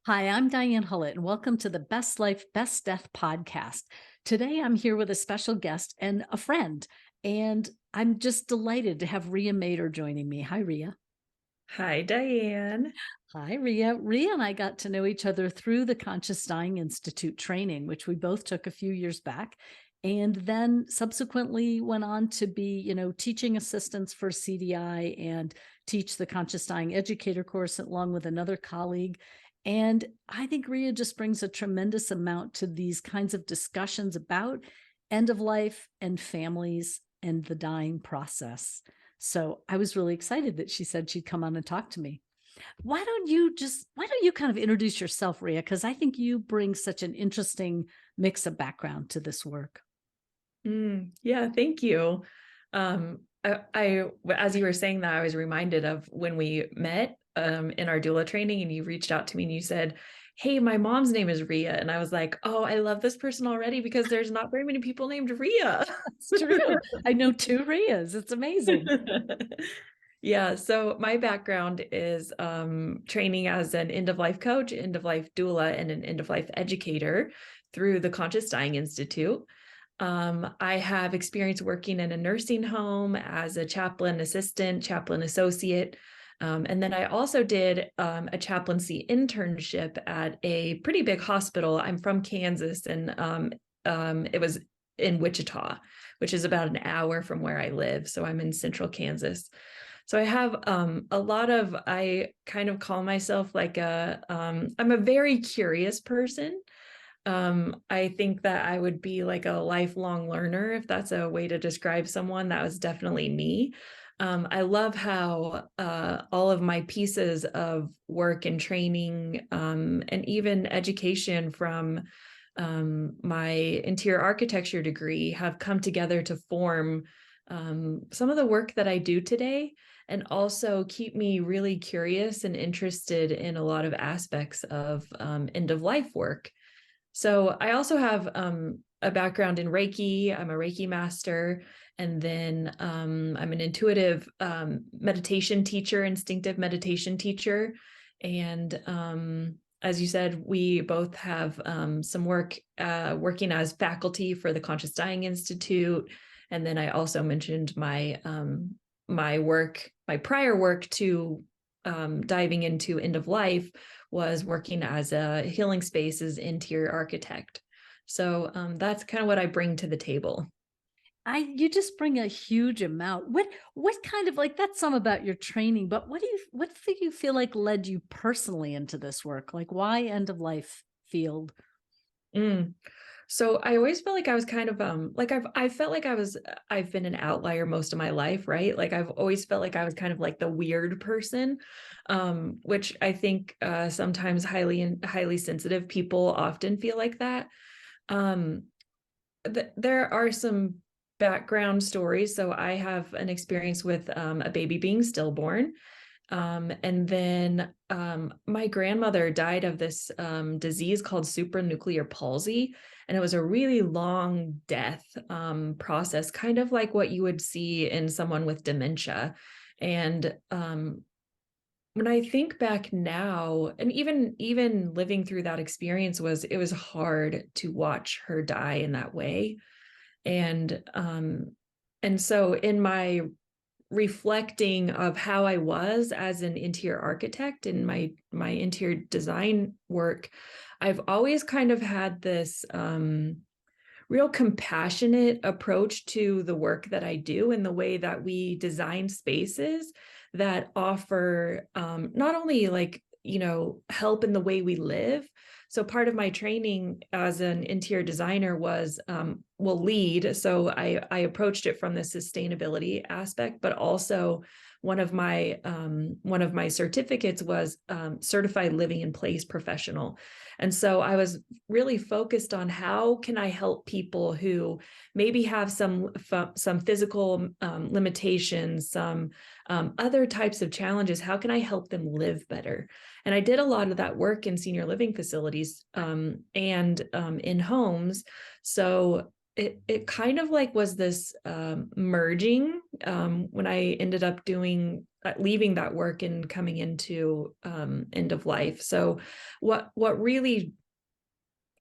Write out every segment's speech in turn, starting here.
Hi, I'm Diane Hullett, and welcome to the Best Life, Best Death podcast. Today, I'm here with a special guest and a friend, and I'm just delighted to have Rhea Mader joining me. Hi, Rhea. Hi, Diane. Hi, Rhea. Rhea and I got to know each other through the Conscious Dying Institute training, which we both took a few years back, and then subsequently went on to be, teaching assistants for CDI and teach the Conscious Dying Educator course along with another colleague. And I think Rhea just brings a tremendous amount to these kinds of discussions about end of life and families and the dying process. So I was really excited that she said she'd come on and talk to me. Why don't you kind of introduce yourself, Rhea? Because I think you bring such an interesting mix of background to this work. Yeah, thank you. As you were saying that, I was reminded of when we met in our doula training, and you reached out to me and you said, "Hey, my mom's name is Rhea," and I was like, "Oh, I love this person already because there's not very many people named Rhea." It's true. I know two Rheas. It's amazing. Yeah, so my background is training as an end-of-life coach, end-of-life doula, and an end-of-life educator through the Conscious Dying Institute. I have experience working in a nursing home as a chaplain assistant, chaplain associate. And then I also did a chaplaincy internship at a pretty big hospital. I'm from Kansas, and it was in Wichita, which is about an hour from where I live. So I'm in central Kansas. So I have I kind of call myself like I'm a very curious person. I think that I would be like a lifelong learner, if that's a way to describe someone. That was definitely me. I love how all of my pieces of work and training and even education from my interior architecture degree have come together to form some of the work that I do today, and also keep me really curious and interested in a lot of aspects of end of life work. So I also have a background in Reiki. I'm a Reiki master. And then I'm an intuitive meditation teacher, instinctive meditation teacher. And as you said, we both have some work working as faculty for the Conscious Dying Institute. And then I also mentioned my prior work to diving into end of life was working as a healing spaces interior architect. So that's kind of what I bring to the table. You just bring a huge amount. What kind of, like, that's some about your training, but what do you feel like led you personally into this work? Like, why end of life field? Mm. So I always felt like I was kind of like I felt like I've been an outlier most of my life, right? Like I've always felt like I was kind of like the weird person, which I think sometimes highly sensitive people often feel like that. Um, there are some background stories. So I have an experience with a baby being stillborn. And then my grandmother died of this disease called supranuclear palsy. And it was a really long death process, kind of like what you would see in someone with dementia. And when I think back now, and even living through that experience, it was hard to watch her die in that way. And so in my reflecting of how I was as an interior architect in my interior design work, I've always kind of had this real compassionate approach to the work that I do and the way that we design spaces that offer not only like, help in the way we live. So part of my training as an interior designer was lead. So I approached it from the sustainability aspect, but also one of my certificates was certified living in place professional. And so I was really focused on how can I help people who maybe have some physical limitations, some other types of challenges. How can I help them live better? And I did a lot of that work in senior living facilities and in homes. So it kind of like was this merging when I ended up doing leaving that work and coming into end of life. So what really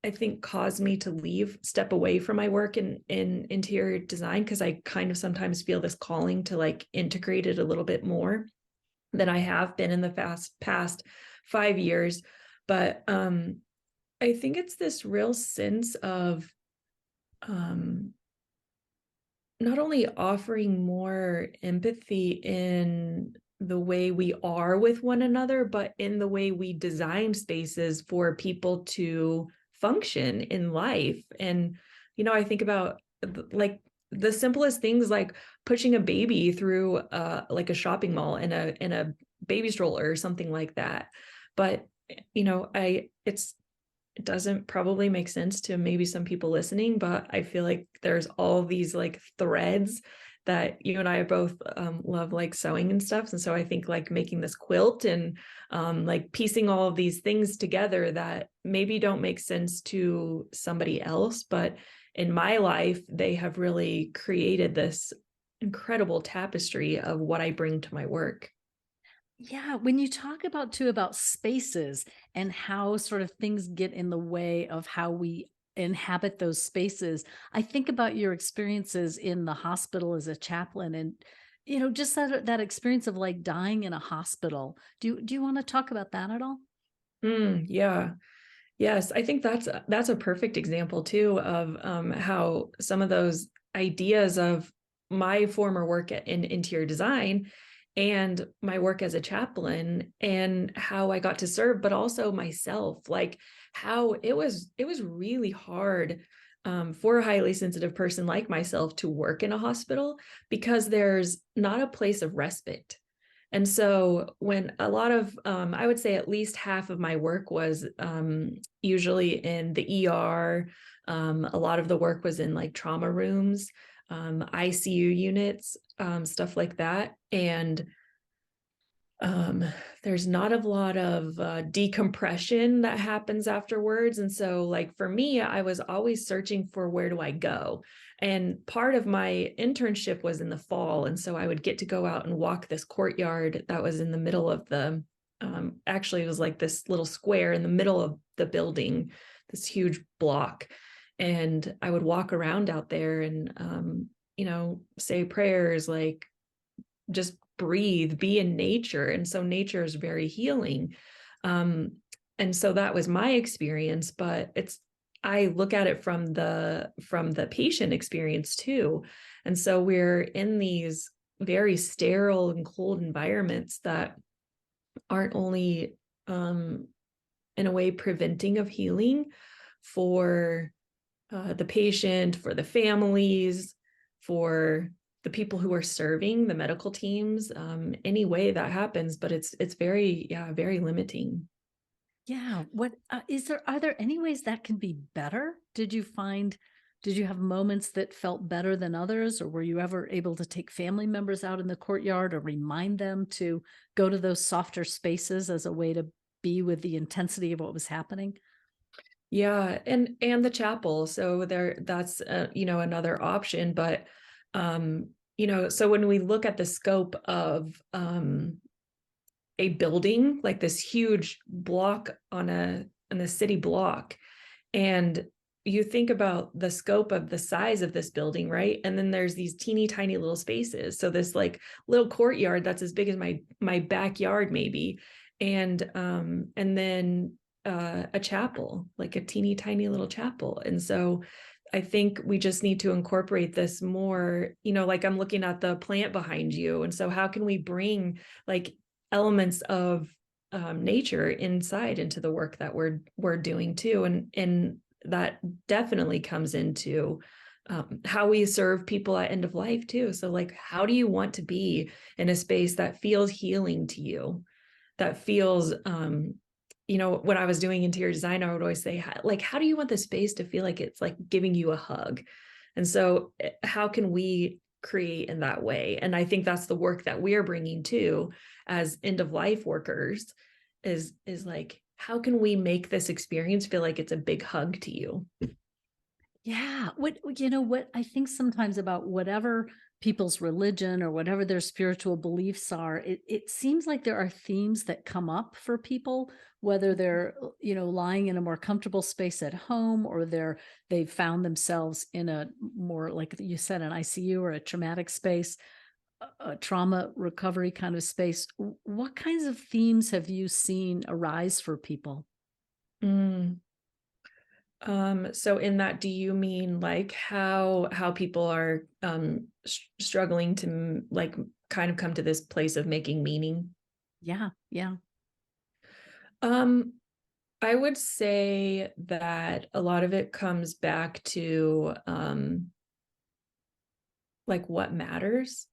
I think caused me to step away from my work in interior design, because I kind of sometimes feel this calling to like integrate it a little bit more than I have been in the past 5 years. But I think it's this real sense of um, not only offering more empathy in the way we are with one another, but in the way we design spaces for people to function in life. And, I think about like the simplest things, like pushing a baby through like a shopping mall in a baby stroller or something like that. But, it doesn't probably make sense to maybe some people listening, but I feel like there's all these like threads that you and I both love, like sewing and stuff. And so I think like making this quilt and like piecing all of these things together that maybe don't make sense to somebody else, but in my life, they have really created this incredible tapestry of what I bring to my work. Yeah, when you talk about too about spaces and how sort of things get in the way of how we inhabit those spaces, I think about your experiences in the hospital as a chaplain and just that experience of like dying in a hospital. Do you want to talk about that at all? Yeah. Yes, I think that's a perfect example too of how some of those ideas of my former work in interior design and my work as a chaplain and how I got to serve, but also myself, like how it was really hard for a highly sensitive person like myself to work in a hospital because there's not a place of respite. And so when a lot of, I would say at least half of my work was usually in the ER. A lot of the work was in like trauma rooms, ICU units, stuff like that. And um, there's not a lot of decompression that happens afterwards. And so, like for me, I was always searching for where do I go? And part of my internship was in the fall. And so I would get to go out and walk this courtyard that was in the middle of actually, it was like this little square in the middle of the building, this huge block. And I would walk around out there and, say prayers, like just breathe, be in nature. And so nature is very healing. Um, and so that was my experience, but I look at it from the patient experience too. And so we're in these very sterile and cold environments that aren't only in a way preventing of healing for the patient, for the families, for the people who are serving the medical teams, any way that happens, but it's very, yeah, very limiting. Yeah. What are there any ways that can be better? Did you have moments that felt better than others, or were you ever able to take family members out in the courtyard or remind them to go to those softer spaces as a way to be with the intensity of what was happening? Yeah, and the chapel. So that's another option, but so when we look at the scope of a building, like this huge block on a city block, and you think about the scope of the size of this building, right? And then there's these teeny tiny little spaces. So this like little courtyard that's as big as my backyard maybe, and then a chapel, like a teeny tiny little chapel. And so I think we just need to incorporate this more, like I'm looking at the plant behind you. And so how can we bring like elements of nature inside into the work that we're doing too? And that definitely comes into how we serve people at end of life too. So like, how do you want to be in a space that feels healing to you, that feels when I was doing interior design, I would always say, like, how do you want the space to feel like it's like giving you a hug? And so how can we create in that way? And I think that's the work that we're bringing to as end of life workers is like, how can we make this experience feel like it's a big hug to you? Yeah. What I think sometimes about whatever people's religion or whatever their spiritual beliefs are, it seems like there are themes that come up for people, whether they're, lying in a more comfortable space at home, or they've found themselves in a more, like you said, an ICU or a traumatic space, a trauma recovery kind of space. What kinds of themes have you seen arise for people? Mm. So in that, do you mean like how people are struggling to like kind of come to this place of making meaning? Yeah, yeah. Um, I would say that a lot of it comes back to like what matters.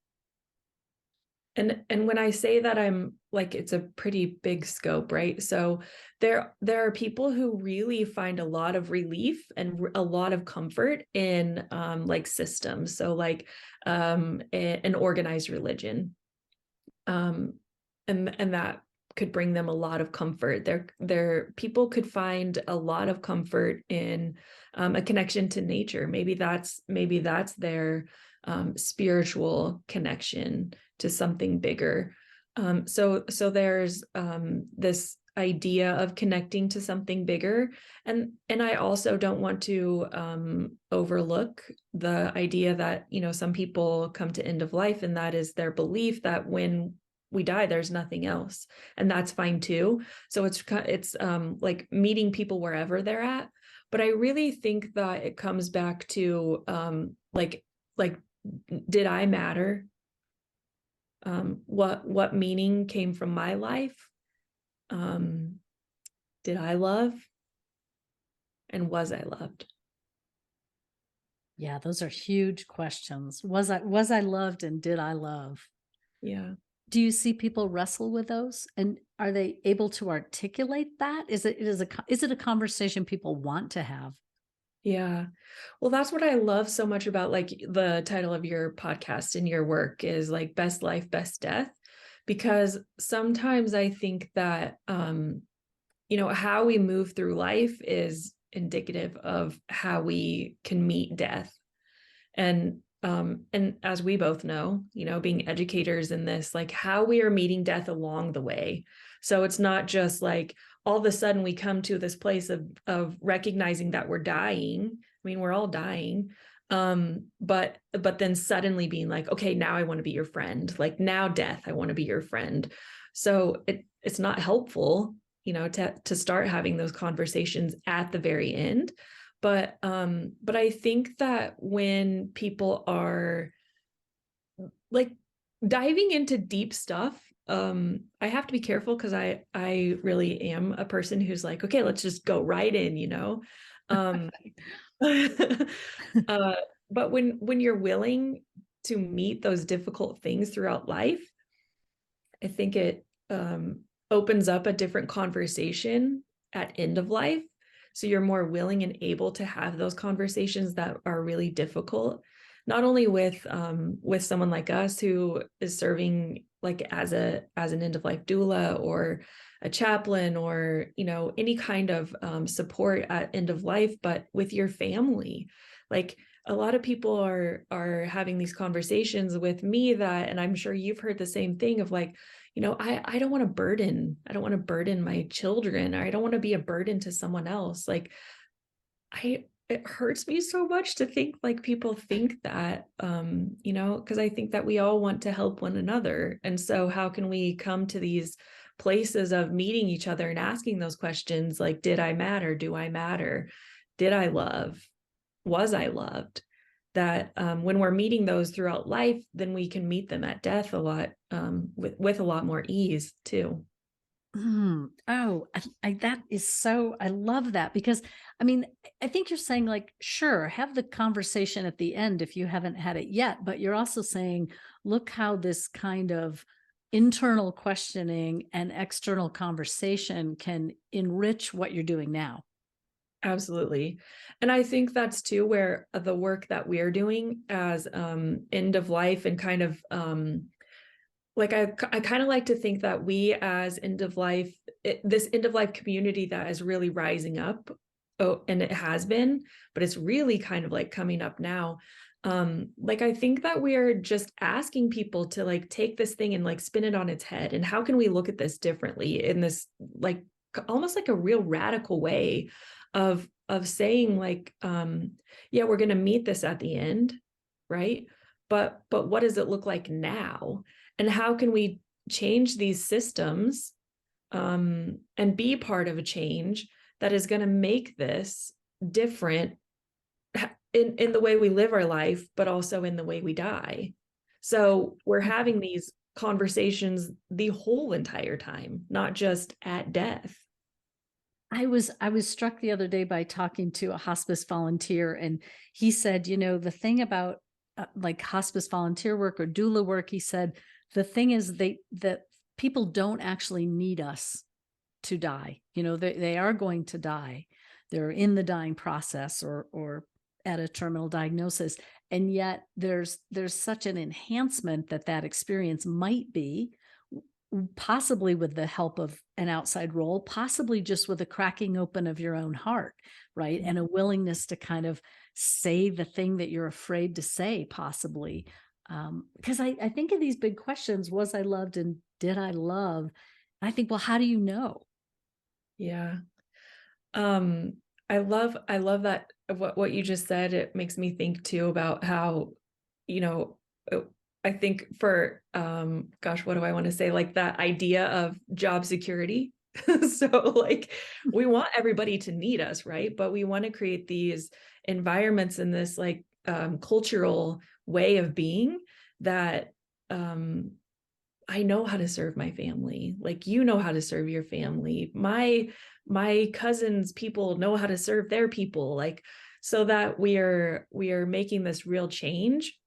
And when I say that, I'm like, it's a pretty big scope, right? So there are people who really find a lot of relief and a lot of comfort in like systems. So like an organized religion. Um and that could bring them a lot of comfort. There people could find a lot of comfort in a connection to nature. Maybe that's their spiritual connection to something bigger. So there's this idea of connecting to something bigger, and I also don't want to overlook the idea that some people come to end of life, and that is their belief that when we die, there's nothing else, and that's fine too. So it's like meeting people wherever they're at. But I really think that it comes back to like did I matter? What meaning came from my life? Um, did I love, and was I loved? Yeah, those are huge questions. Was I loved, and did I love? Yeah. Do you see people wrestle with those? And are they able to articulate that? Is it a conversation people want to have? Yeah. Well, that's what I love so much about like the title of your podcast and your work is like best life, best death. Because sometimes I think that how we move through life is indicative of how we can meet death. And as we both know, being educators in this, like how we are meeting death along the way. So it's not just like all of a sudden we come to this place of recognizing that we're dying. I mean, we're all dying. But then suddenly being like, okay, now I want to be your friend. Like now death, I want to be your friend. So it's not helpful, to start having those conversations at the very end. But I think that when people are like diving into deep stuff, I have to be careful because I really am a person who's like, okay, let's just go right in. um uh but when you're willing to meet those difficult things throughout life, I think it opens up a different conversation at end of life. So you're more willing and able to have those conversations that are really difficult, not only with someone like us who is serving like as an end of life doula or a chaplain or any kind of support at end of life, but with your family. Like a lot of people are having these conversations with me that, and I'm sure you've heard the same thing of like, I don't want to burden my children, or I don't want to be a burden to someone else. Like it hurts me so much to think like people think that, because I think that we all want to help one another. And so how can we come to these places of meeting each other and asking those questions like, did I matter? Do I matter? Did I love? Was I loved? That when we're meeting those throughout life, then we can meet them at death a lot, with a lot more ease too. Oh, that is so, I love that because I mean, I think you're saying like, sure, have the conversation at the end if you haven't had it yet, but you're also saying, look how this kind of internal questioning and external conversation can enrich what you're doing now. Absolutely. And I think that's too where the work that we're doing as end of life and kind of like I kind of like to think that we as end of life, this end of life community that is really rising up. Oh, and it has been, but it's really kind of like coming up now. Like, I think that we're just asking people to like take this thing and like spin it on its head. And how can we look at this differently in this like almost like a real radical way of saying like, yeah, we're going to meet this at the end, right? But what does it look like now? And how can we change these systems, and be part of a change that is going to make this different in the way we live our life, but also in the way we die. So we're having these conversations the whole entire time, not just at death. I was struck the other day by talking to a hospice volunteer, and he said, the thing about like hospice volunteer work or doula work, he said, the thing is that people don't actually need us to die. They are going to die. They're in the dying process or at a terminal diagnosis. And yet there's such an enhancement that experience might be, possibly with the help of an outside role, possibly just with a cracking open of your own heart, right? And a willingness to kind of say the thing that you're afraid to say, possibly. Because I think of these big questions: was I loved and did I love? And I think, well, how do you know? Yeah. Um, I love that what you just said. It makes me think too about how, you know, I think for gosh, what do I want to say? Like that idea of job security. So like we want everybody to need us, right? But we want to create these environments in this like cultural way of being that I know how to serve my family. Like you know how to serve your family. My cousins people know how to serve their people. Like so that we are making this real change.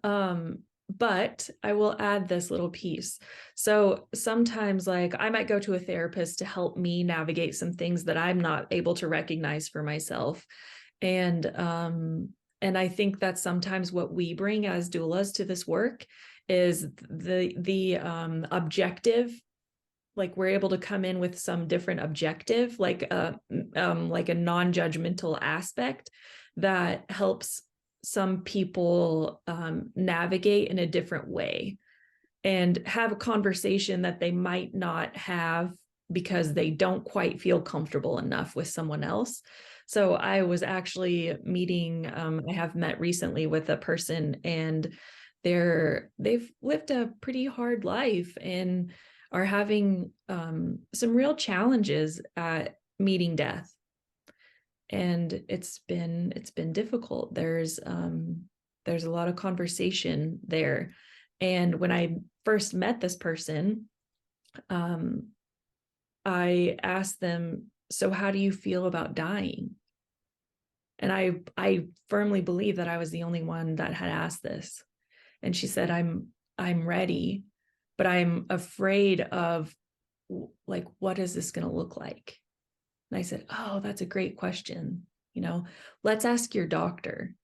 But I will add this little piece. So sometimes like I might go to a therapist to help me navigate some things that I'm not able to recognize for myself. And I think that sometimes what we bring as doulas to this work is the objective, like we're able to come in with some different objective, like a non-judgmental aspect that helps some people navigate in a different way and have a conversation that they might not have because they don't quite feel comfortable enough with someone else. So I was actually meeting, I have met recently with a person, and they've lived a pretty hard life and are having some real challenges at meeting death. And it's been difficult. There's a lot of conversation there. And when I first met this person, um, I asked them, so how do you feel about dying? And I firmly believe that I was the only one that had asked this. And she said, I'm ready, but I'm afraid of like, what is this going to look like? And I said, oh, that's a great question. Let's ask your doctor.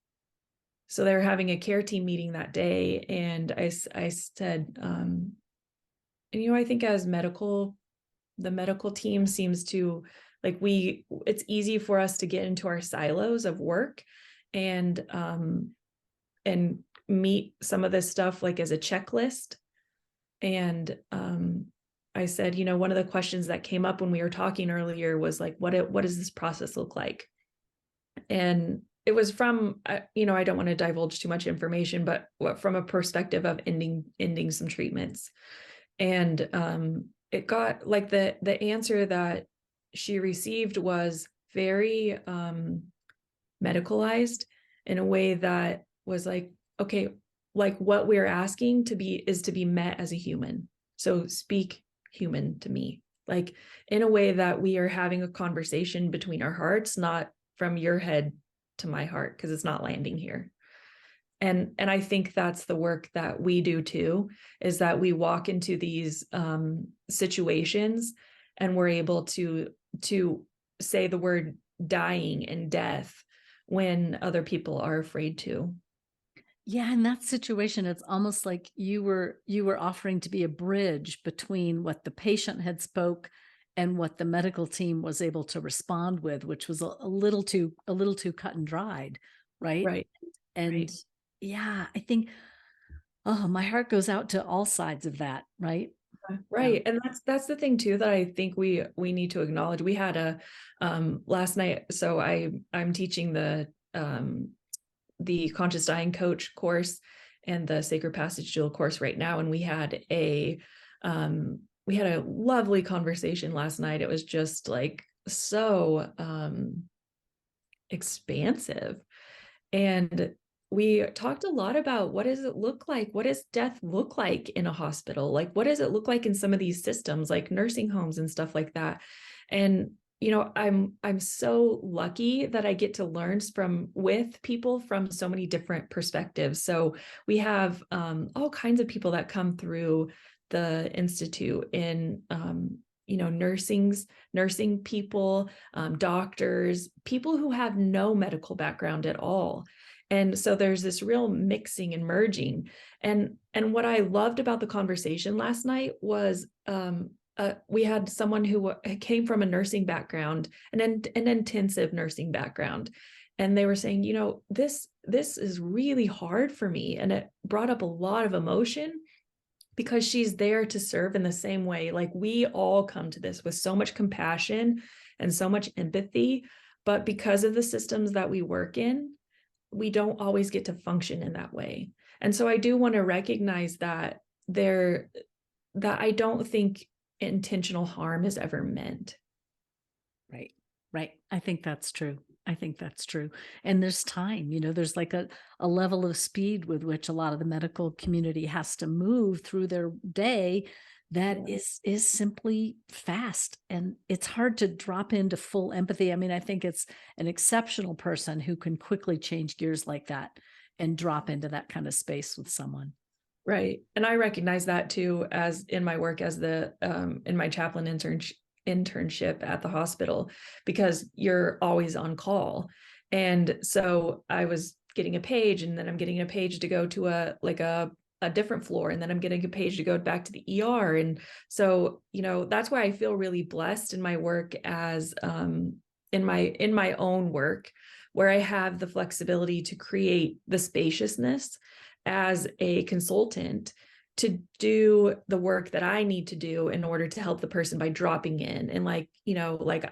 So they were having a care team meeting that day. And I said, and I think as the medical team seems to like it's easy for us to get into our silos of work and meet some of this stuff like as a checklist. And I said, one of the questions that came up when we were talking earlier was like, what does this process look like? And it was from, I don't want to divulge too much information, but from a perspective of ending some treatments. And it got like the answer that she received was very medicalized in a way that was like, okay, like what we're asking is to be met as a human. So speak human to me, like in a way that we are having a conversation between our hearts, not from your head to my heart, because it's not landing here. And I think that's the work that we do too, is that we walk into these situations and we're able to say the word dying and death when other people are afraid to. Yeah, in that situation, it's almost like you were offering to be a bridge between what the patient had spoke and what the medical team was able to respond with, which was a little too cut and dried, right? Right. And Right. yeah, I think, oh, my heart goes out to all sides of that, right? Yeah. Right. And that's the thing too that I think we need to acknowledge. We had a last night, so I'm teaching the conscious dying coach course and the sacred passage dual course right now, and we had a lovely conversation last night. It was just like so expansive. And we talked a lot about what does it look like? What does death look like in a hospital? Like, what does it look like in some of these systems, like nursing homes and stuff like that? And I'm so lucky that I get to learn from with people from so many different perspectives. So we have all kinds of people that come through the institute in nursing people, doctors, people who have no medical background at all. And so there's this real mixing and merging. And what I loved about the conversation last night was we had someone who came from a nursing background, an intensive nursing background, and they were saying, this is really hard for me, and it brought up a lot of emotion because she's there to serve in the same way. Like, we all come to this with so much compassion and so much empathy, but because of the systems that we work in, we don't always get to function in that way. And so I do want to recognize that I don't think intentional harm is ever meant. Right. Right. I think that's true. I think that's true. And there's time, there's like a level of speed with which a lot of the medical community has to move through their day that Yeah. is simply fast. And it's hard to drop into full empathy. I mean, I think it's an exceptional person who can quickly change gears like that and drop into that kind of space with someone. Right. And I recognize that too, as in my work as in my chaplain internship at the hospital, because you're always on call. And so I was getting a page, and then I'm getting a page to go to a different floor, and then I'm getting a page to go back to the ER. And so, that's why I feel really blessed in my work as in my own work, where I have the flexibility to create the spaciousness as a consultant to do the work that I need to do in order to help the person by dropping in. And like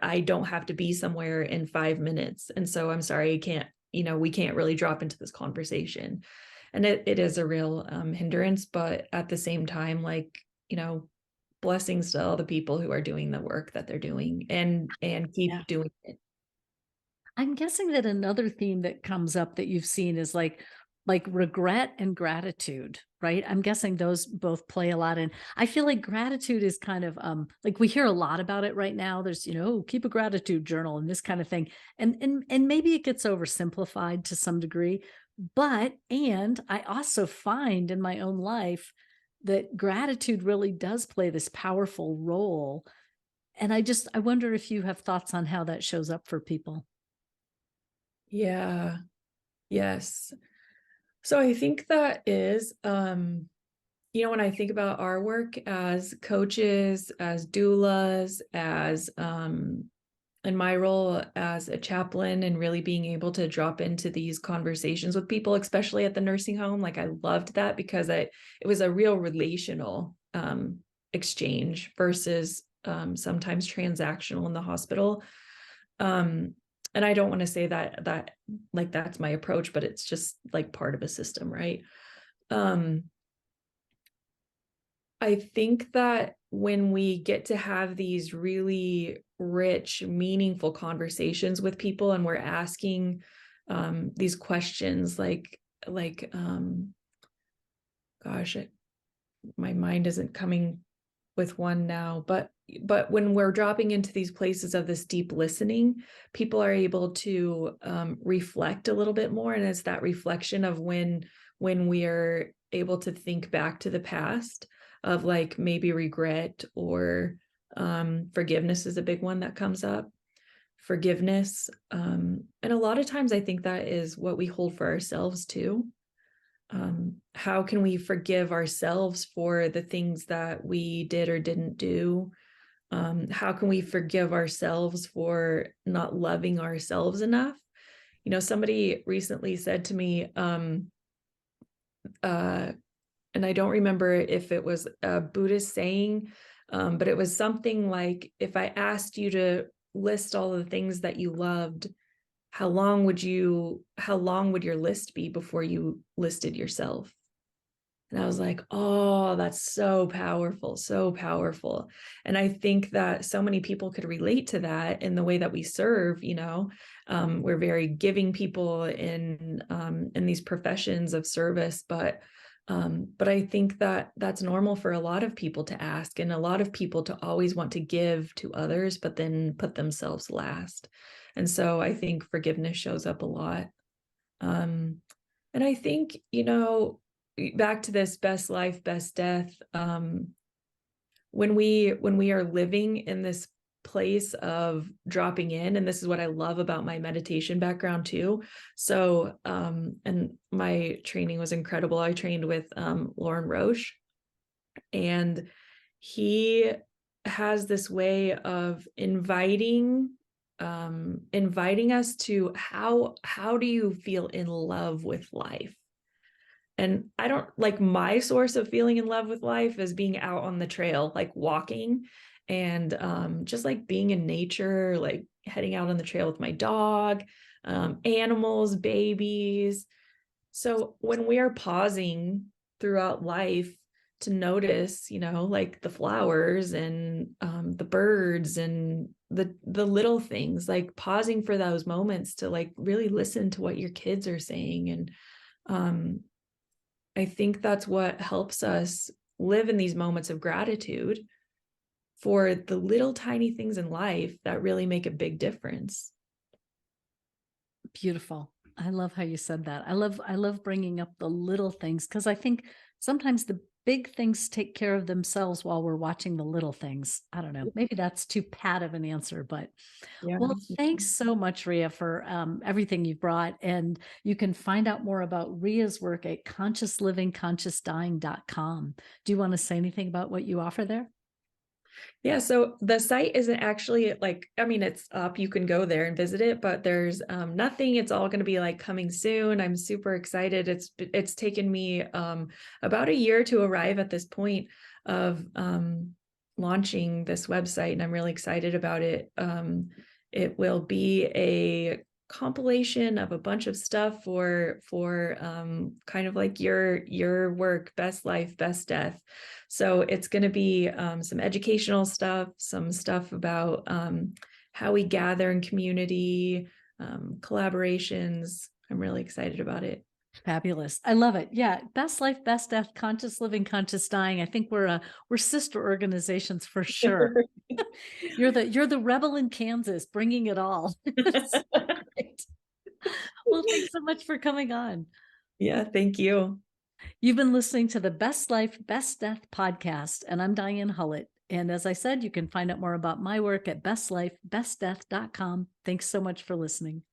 I don't have to be somewhere in 5 minutes. And so I'm sorry, I can't, we can't really drop into this conversation. And it is a real hindrance, but at the same time, blessings to all the people who are doing the work that they're doing and Yeah. keep doing it. I'm guessing that another theme that comes up that you've seen is like regret and gratitude, right? I'm guessing those both play a lot in. I feel like gratitude is kind of like we hear a lot about it right now. There's, keep a gratitude journal and this kind of thing. And maybe it gets oversimplified to some degree, and I also find in my own life that gratitude really does play this powerful role. And I wonder if you have thoughts on how that shows up for people. Yeah. Yes. So I think that is, when I think about our work as coaches, as doulas, as in my role as a chaplain, and really being able to drop into these conversations with people, especially at the nursing home, like I loved that because it was a real relational exchange versus sometimes transactional in the hospital. Um, and I don't want to say that like that's my approach, but it's just like part of a system, right? Um, I think that when we get to have these really rich, meaningful conversations with people, and we're asking these questions like gosh, my mind isn't coming with one now, but when we're dropping into these places of this deep listening, people are able to reflect a little bit more, and it's that reflection of when we are able to think back to the past of like maybe regret or forgiveness is a big one that comes up. Forgiveness, and a lot of times I think that is what we hold for ourselves too. How can we forgive ourselves for the things that we did or didn't do? How can we forgive ourselves for not loving ourselves enough? Somebody recently said to me, and I don't remember if it was a Buddhist saying, but it was something like, if I asked you to list all the things that you loved, how long would your list be before you listed yourself? And I was like, oh, that's so powerful, so powerful. And I think that so many people could relate to that in the way that we serve. We're very giving people in these professions of service, but I think that that's normal for a lot of people to ask, and a lot of people to always want to give to others, but then put themselves last. And so I think forgiveness shows up a lot. And I think, back to this best life, best death, when we are living in this place of dropping in, and this is what I love about my meditation background too. So, and my training was incredible. I trained with Lauren Roche, and he has this way of inviting us to how do you feel in love with life? And I don't like, my source of feeling in love with life is being out on the trail, like walking, and just like being in nature, like heading out on the trail with my dog, animals, babies. So when we are pausing throughout life to notice, like the flowers and the birds and the little things, like pausing for those moments to like really listen to what your kids are saying. And I think that's what helps us live in these moments of gratitude for the little tiny things in life that really make a big difference. Beautiful. I love how you said that. I love bringing up the little things, because I think sometimes the big things take care of themselves while we're watching the little things. I don't know. Maybe that's too pat of an answer, but Yeah. well, thanks so much, Rhea, for everything you've brought. And you can find out more about Rhea's work at consciouslivingconsciousdying.com. Do you want to say anything about what you offer there? Yeah, so the site isn't actually like, I mean, it's up, you can go there and visit it, but there's nothing. It's all going to be like coming soon. I'm super excited. It's taken me about a year to arrive at this point of launching this website, and I'm really excited about it. It will be a compilation of a bunch of stuff for kind of like your work, best life, best death. So it's going to be some educational stuff, some stuff about how we gather in community, collaborations. I'm really excited about it. Fabulous. I love it. Yeah. Best life, best death, conscious living, conscious dying. I think we're sister organizations for sure. You're the rebel in Kansas, bringing it all. Great. Well, thanks so much for coming on. Yeah, thank you. You've been listening to the Best Life, Best Death podcast, and I'm Diane Hullett. And as I said, you can find out more about my work at bestlifebestdeath.com. Thanks so much for listening.